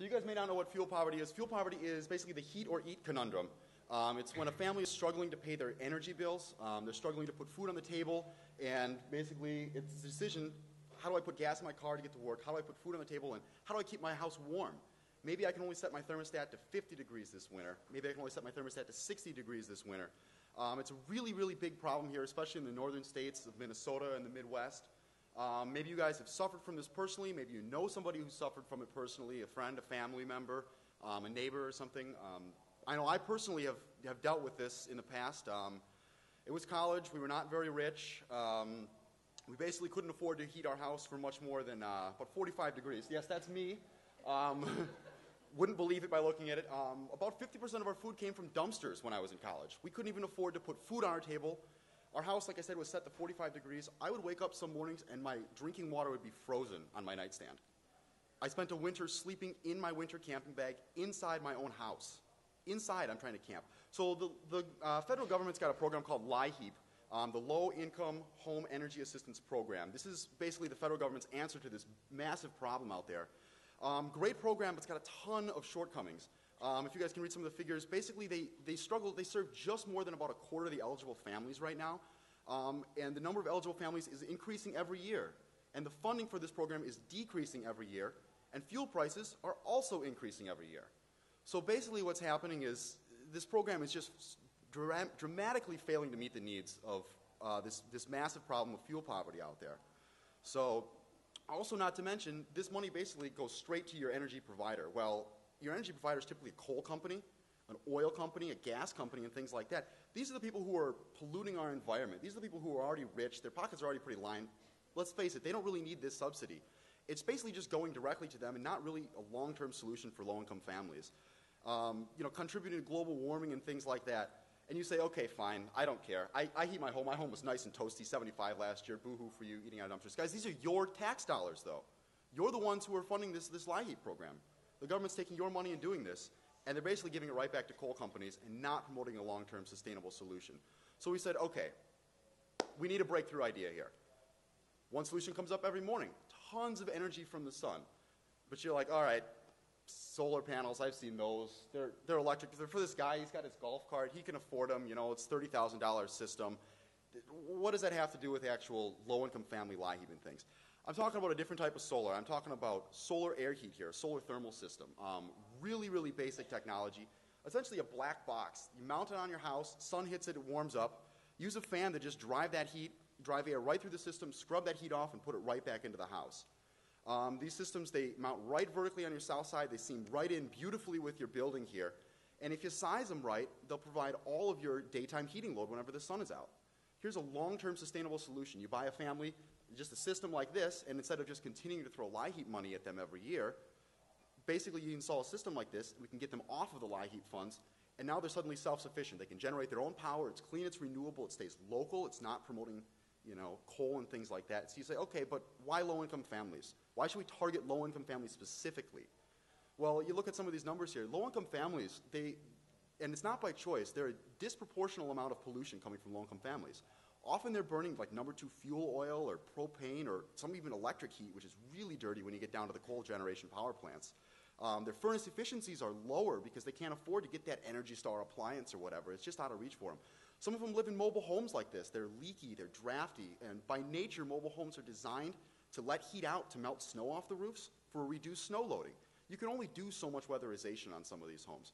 So you guys may not know what fuel poverty is. Fuel poverty is basically the heat or eat conundrum. It's when a family is struggling to pay their energy bills, they're struggling to put food on the table, and basically it's a decision, how do I put gas in my car to get to work? How do I put food on the table? And how do I keep my house warm? Maybe I can only set my thermostat to 50 degrees this winter. Maybe I can only set my thermostat to 60 degrees this winter. It's a really, really big problem here, especially in the northern states of Minnesota and the Midwest. Maybe you guys have suffered from this personally. Maybe you know somebody who suffered from it personally, a friend, a family member, a neighbor or something. I know I personally have dealt with this in the past. It was college. We were not very rich. We basically couldn't afford to heat our house for much more than about 45 degrees. Yes, that's me. Wouldn't believe it by looking at it. About 50% of our food came from dumpsters when I was in college. We couldn't even afford to put food on our table. Our house, like I said, was set to 45 degrees. I would wake up some mornings and my drinking water would be frozen on my nightstand. I spent a winter sleeping in my winter camping bag inside my own house. Inside, I'm trying to camp. So the federal government's got a program called LIHEAP, the Low Income Home Energy Assistance Program. This is basically the federal government's answer to this massive problem out there. Great program, but it's got a ton of shortcomings. If you guys can read some of the figures, basically they serve just more than about a quarter of the eligible families right now. And the number of eligible families is increasing every year. And the funding for this program is decreasing every year. And fuel prices are also increasing every year. So basically what's happening is this program is just dramatically failing to meet the needs of this massive problem of fuel poverty out there. So also not to mention, this money basically goes straight to your energy provider. Well, your energy provider is typically a coal company, an oil company, a gas company, and things like that. These are the people who are polluting our environment. These are the people who are already rich. Their pockets are already pretty lined. Let's face it, they don't really need this subsidy. It's basically just going directly to them and not really a long-term solution for low-income families. Contributing to global warming and things like that. And you say, okay, fine, I don't care. I heat my home. My home was nice and toasty, 75 last year. Boo-hoo for you eating out of dumpsters. Guys, these are your tax dollars, though. You're the ones who are funding this LIHEAP program. The government's taking your money and doing this, and they're basically giving it right back to coal companies and not promoting a long-term sustainable solution. So we said, okay, we need a breakthrough idea here. One solution comes up every morning, tons of energy from the sun. But you're like, all right, solar panels, I've seen those. They're electric. They're for this guy, he's got his golf cart, he can afford them, it's $30,000 system. What does that have to do with actual low-income family LIHEAP and things? I'm talking about a different type of solar. I'm talking about solar air heat here, a solar thermal system. Really, really basic technology. Essentially a black box. You mount it on your house, sun hits it, it warms up. Use a fan to just drive air right through the system, scrub that heat off, and put it right back into the house. These systems, they mount right vertically on your south side. They seam right in beautifully with your building here. And if you size them right, they'll provide all of your daytime heating load whenever the sun is out. Here's a long-term sustainable solution. You buy a family just a system like this, and instead of just continuing to throw LIHEAP money at them every year, basically you install a system like this, we can get them off of the LIHEAP funds, and now they're suddenly self-sufficient. They can generate their own power. It's clean, it's renewable, it stays local, it's not promoting coal and things like that. So you say, okay, but why low-income families? Why should we target low-income families specifically? Well, you look at some of these numbers here. Low-income families, and it's not by choice, they're a disproportional amount of pollution coming from low-income families. Often they're burning like number 2 fuel oil or propane or some even electric heat, which is really dirty when you get down to the coal generation power plants. Their furnace efficiencies are lower because they can't afford to get that Energy Star appliance or whatever. It's just out of reach for them. Some of them live in mobile homes like this. They're leaky, they're drafty, and by nature, mobile homes are designed to let heat out to melt snow off the roofs for reduced snow loading. You can only do so much weatherization on some of these homes.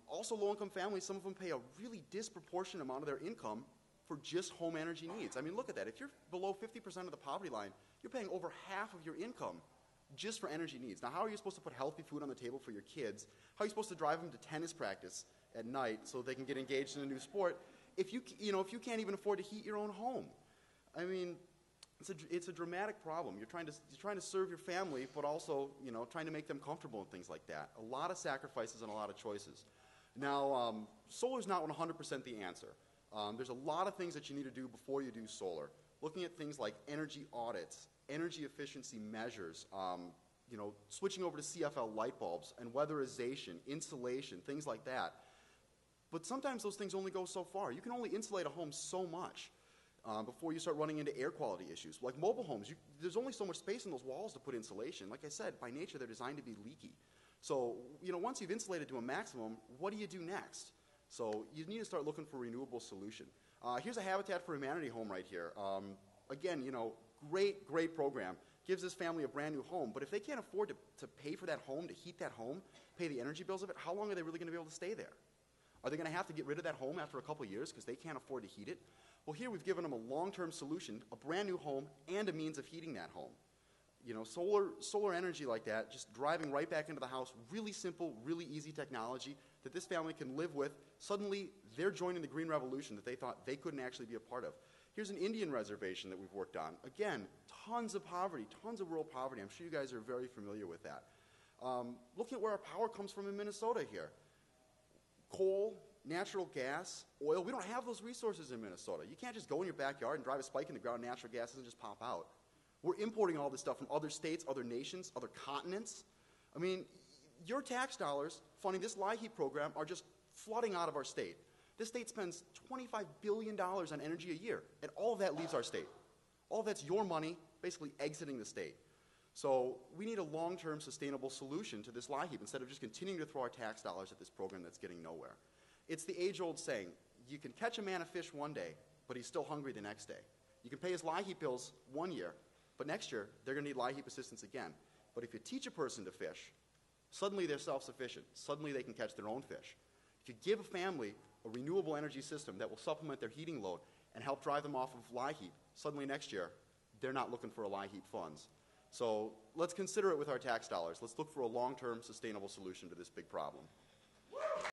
Also, low-income families, some of them pay a really disproportionate amount of their income for just home energy needs. I mean, look at that. If you're below 50% of the poverty line, you're paying over half of your income just for energy needs. Now, how are you supposed to put healthy food on the table for your kids? How are you supposed to drive them to tennis practice at night so they can get engaged in a new sport if you can't even afford to heat your own home? I mean, it's a dramatic problem. You're trying to serve your family, but also trying to make them comfortable and things like that. A lot of sacrifices and a lot of choices. Now, solar is not 100% the answer. There's a lot of things that you need to do before you do solar. Looking at things like energy audits, energy efficiency measures, switching over to CFL light bulbs, and weatherization, insulation, things like that. But sometimes those things only go so far. You can only insulate a home so much before you start running into air quality issues. Like mobile homes, there's only so much space in those walls to put insulation. Like I said, by nature, they're designed to be leaky. So, once you've insulated to a maximum, what do you do next? So you need to start looking for a renewable solution. Here's a Habitat for Humanity home right here. Again, great program. Gives this family a brand new home, but if they can't afford to pay for that home, to heat that home, pay the energy bills of it, how long are they really going to be able to stay there? Are they going to have to get rid of that home after a couple of years because they can't afford to heat it? Well, here we've given them a long-term solution, a brand new home, and a means of heating that home. Solar energy like that, just driving right back into the house, really simple, really easy technology that this family can live with. Suddenly, they're joining the green revolution that they thought they couldn't actually be a part of. Here's an Indian reservation that we've worked on. Again, tons of poverty, tons of rural poverty. I'm sure you guys are very familiar with that. Look at where our power comes from in Minnesota here. Coal, natural gas, oil. We don't have those resources in Minnesota. You can't just go in your backyard and drive a spike in the ground, natural gas doesn't just pop out. We're importing all this stuff from other states, other nations, other continents. I mean, your tax dollars funding this LIHEAP program are just flooding out of our state. This state spends $25 billion on energy a year, and all of that leaves our state. All of that's your money basically exiting the state. So we need a long-term sustainable solution to this LIHEAP instead of just continuing to throw our tax dollars at this program that's getting nowhere. It's the age-old saying, you can catch a man a fish one day, but he's still hungry the next day. You can pay his LIHEAP bills one year, but next year, they're going to need LIHEAP assistance again. But if you teach a person to fish, suddenly they're self-sufficient. Suddenly they can catch their own fish. If you give a family a renewable energy system that will supplement their heating load and help drive them off of LIHEAP, suddenly next year, they're not looking for a LIHEAP funds. So let's consider it with our tax dollars. Let's look for a long-term sustainable solution to this big problem.